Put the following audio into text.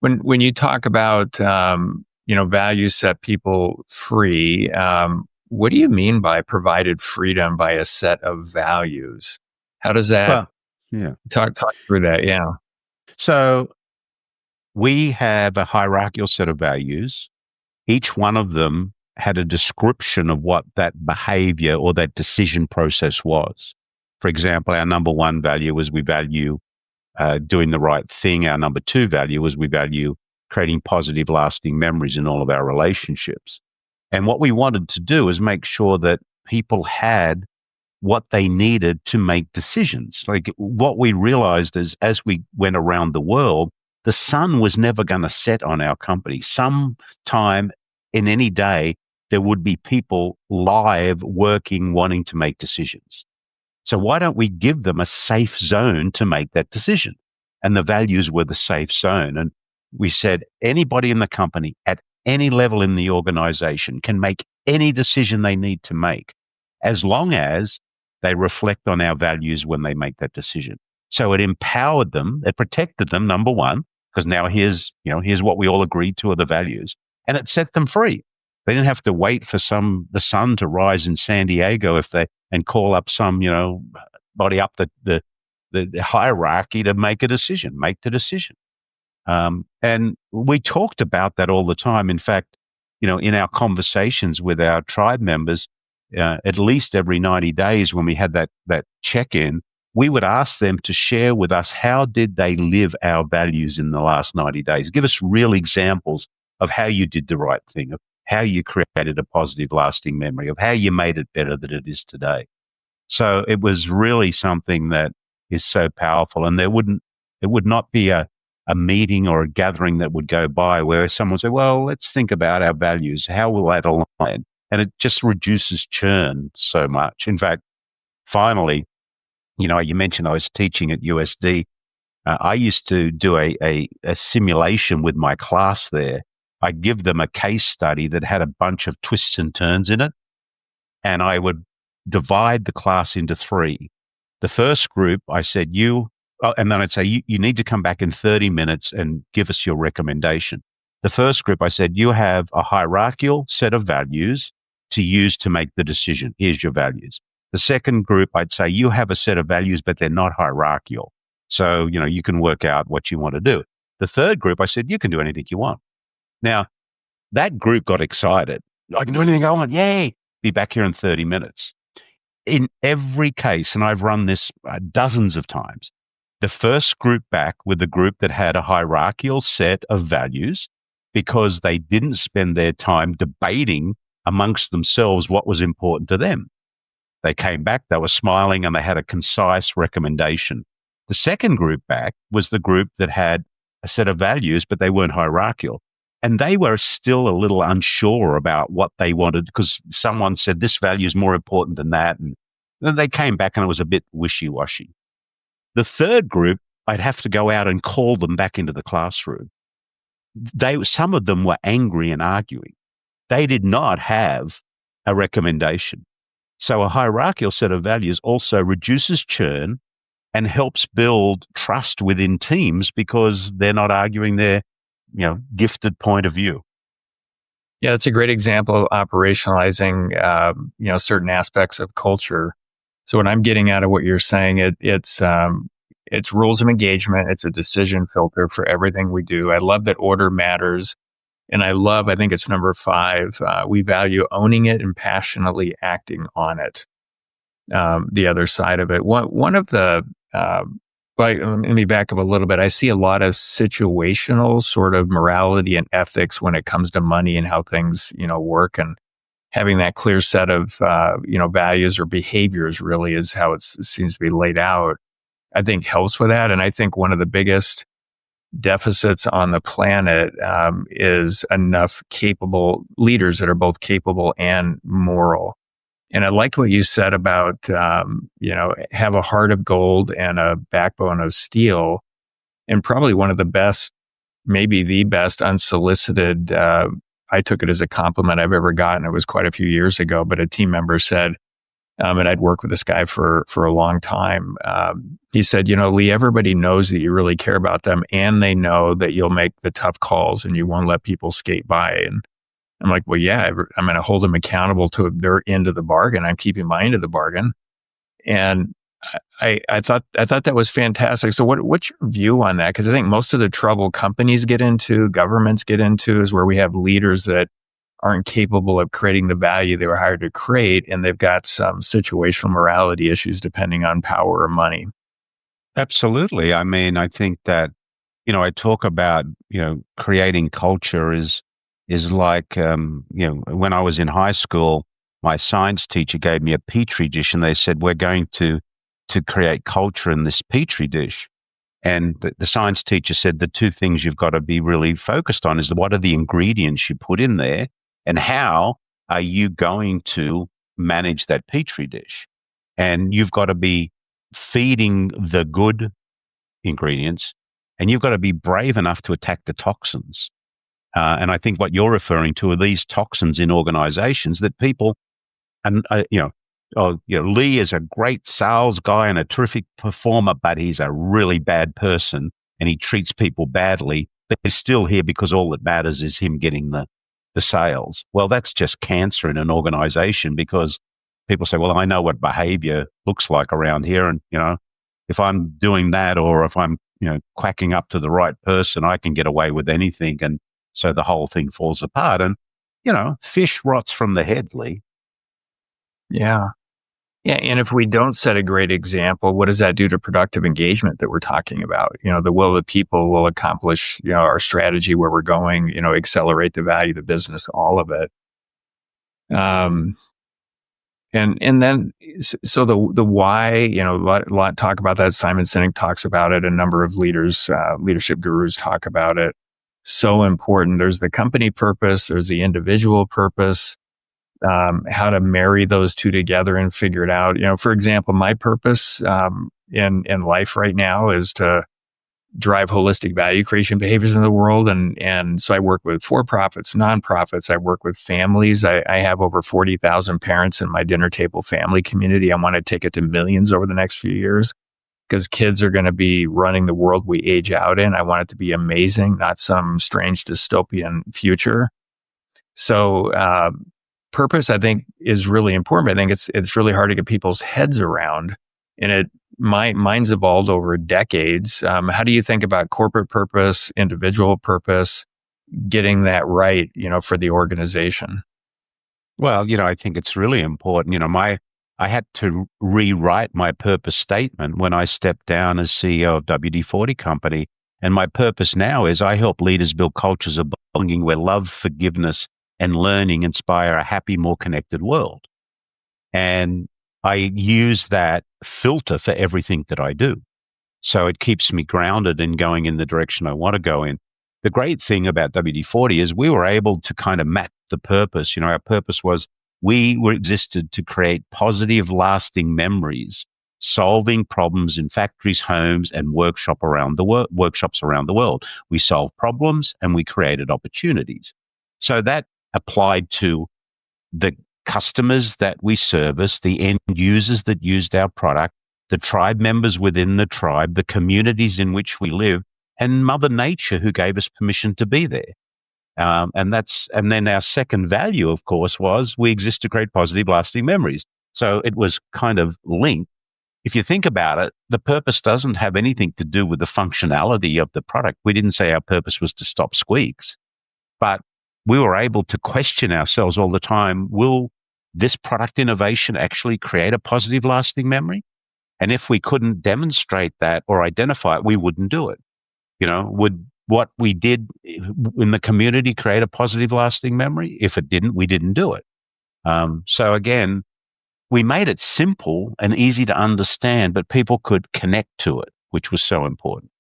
When you talk about values set people free, what do you mean by provided freedom by a set of values? How does that Well, yeah. talk through that? Yeah. So we have a hierarchical set of values. Each one of them had a description of what that behavior or that decision process was. For example, our number one value was we value doing the right thing. Our number two value was we value creating positive, lasting memories in all of our relationships. And what we wanted to do is make sure that people had what they needed to make decisions. Like what we realized is as we went around the world, the sun was never going to set on our company. Sometime in any day, there would be people live working, wanting to make decisions. So why don't we give them a safe zone to make that decision? And the values were the safe zone. And we said anybody in the company at any level in the organization can make any decision they need to make as long as they reflect on our values when they make that decision. So it empowered them, it protected them, number one, because now here's what we all agreed to are the values, and it set them free. They didn't have to wait for the sun to rise in San Diego and call up some, body up the hierarchy to make the decision. And we talked about that all the time. In fact, in our conversations with our tribe members, at least every 90 days when we had that check-in, we would ask them to share with us how did they live our values in the last 90 days. Give us real examples of how you did the right thing, of how you created a positive, lasting memory, of how you made it better than it is today. So it was really something that is so powerful, and it would not be a meeting or a gathering that would go by where someone would say, well, let's think about our values. How will that align? And it just reduces churn so much. In fact, finally, you mentioned I was teaching at USD. I used to do a simulation with my class there. I'd give them a case study that had a bunch of twists and turns in it, and I would divide the class into three. The first group, I said, and then I'd say, you need to come back in 30 minutes and give us your recommendation. The first group, I said, you have a hierarchical set of values to use to make the decision. Here's your values. The second group, I'd say, you have a set of values, but they're not hierarchical. So, you can work out what you want to do. The third group, I said, you can do anything you want. Now, that group got excited. I can do anything I want. Yay. Be back here in 30 minutes. In every case, and I've run this dozens of times, the first group back with the group that had a hierarchical set of values because they didn't spend their time debating amongst themselves what was important to them. They came back, they were smiling, and they had a concise recommendation. The second group back was the group that had a set of values, but they weren't hierarchical. And they were still a little unsure about what they wanted because someone said this value is more important than that. And then they came back and it was a bit wishy-washy. The third group, I'd have to go out and call them back into the classroom. Some of them were angry and arguing. They did not have a recommendation. So a hierarchical set of values also reduces churn and helps build trust within teams because they're not arguing their, gifted point of view. Yeah, it's a great example of operationalizing, certain aspects of culture. So what I'm getting out of what you're saying, it's rules of engagement. It's a decision filter for everything we do. I love that order matters. And I think it's number 5, we value owning it and passionately acting on it. The other side of it. One of the, let me back up a little bit. I see a lot of situational sort of morality and ethics when it comes to money and how things, work, and having that clear set of, values or behaviors really is how it seems to be laid out. I think helps with that. And I think one of the biggest deficits on the planet is enough capable leaders that are both capable and moral. And I liked what you said about, have a heart of gold and a backbone of steel. And probably one of the best, maybe the best unsolicited, I took it as a compliment I've ever gotten. It was quite a few years ago, but a team member said, And I'd worked with this guy for a long time. He said, Lee, everybody knows that you really care about them, and they know that you'll make the tough calls and you won't let people skate by. And I'm like, well, yeah, I'm going to hold them accountable to their end of the bargain. I'm keeping my end of the bargain. And I thought that was fantastic. So what's your view on that? Because I think most of the trouble companies get into, governments get into, is where we have leaders that aren't capable of creating the value they were hired to create, and they've got some situational morality issues depending on power or money. Absolutely. I mean, I think that, I talk about, creating culture is like, when I was in high school, my science teacher gave me a petri dish and they said, we're going to create culture in this petri dish. And the science teacher said the two things you've got to be really focused on is what are the ingredients you put in there and how are you going to manage that petri dish? And you've got to be feeding the good ingredients and you've got to be brave enough to attack the toxins. And I think what you're referring to are these toxins in organizations that people, and Lee is a great sales guy and a terrific performer, but he's a really bad person and he treats people badly. But he's still here because all that matters is him getting the sales. Well, that's just cancer in an organization because people say, well, I know what behavior looks like around here. And, if I'm doing that or if I'm, quacking up to the right person, I can get away with anything. And so the whole thing falls apart. And, fish rots from the head, Lee. Yeah. Yeah. And if we don't set a great example, what does that do to productive engagement that we're talking about? The will of the people will accomplish, our strategy, where we're going, accelerate the value of the business, all of it. And then, so the why, a lot talk about that. Simon Sinek talks about it. A number of leaders, leadership gurus talk about it. So important. There's the company purpose. There's the individual purpose. How to marry those two together and figure it out. For example, my purpose in life right now is to drive holistic value creation behaviors in the world. And so I work with for-profits, nonprofits. I work with families. I have over 40,000 parents in my dinner table family community. I want to take it to millions over the next few years because kids are going to be running the world we age out in. I want it to be amazing, not some strange dystopian future. So, purpose, I think, is really important. I think it's really hard to get people's heads around, and mine's evolved over decades. How do you think about corporate purpose, individual purpose, getting that right, for the organization? Well, I think it's really important. I had to rewrite my purpose statement when I stepped down as CEO of WD-40 Company, and my purpose now is I help leaders build cultures of belonging where love, forgiveness, and learning inspire a happy, more connected world. And I use that filter for everything that I do. So it keeps me grounded and going in the direction I want to go in. The great thing about WD-40 is we were able to kind of map the purpose. Our purpose was we existed to create positive, lasting memories, solving problems in factories, homes, and workshops around the world. We solved problems and we created opportunities. So that applied to the customers that we service, the end users that used our product, the tribe members within the tribe, the communities in which we live, and Mother Nature who gave us permission to be there. And then our second value, of course, was we exist to create positive, lasting memories. So it was kind of linked. If you think about it, the purpose doesn't have anything to do with the functionality of the product. We didn't say our purpose was to stop squeaks, but we were able to question ourselves all the time, will this product innovation actually create a positive, lasting memory? And if we couldn't demonstrate that or identify it, we wouldn't do it. Would what we did in the community create a positive, lasting memory? If it didn't, we didn't do it. So again, we made it simple and easy to understand, but people could connect to it, which was so important.